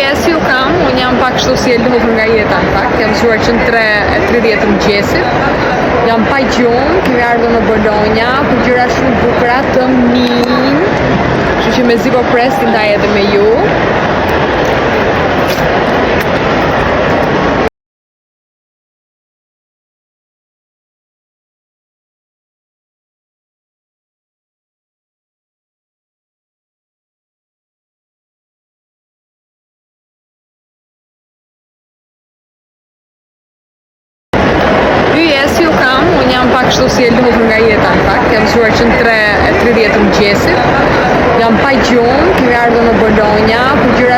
Yes, ju kam, unë jam pak kështu si e lodhur nga jeta në fakt, jam mësuar që në 3:30 të mëngjesit, jam pa gjumë, kemi ardhur në Bologna, për gjëra shumë bukura të mirë, kështu që mezi po pres të ndaj edhe me ju. Yes, ju kam, unë jam pak kështu si e lodhur nga jeta në fakt, jam mësuar që në 3:30 të mëngjesit, jam pa gjumë, kemi ardhur në Bologna, për gjëra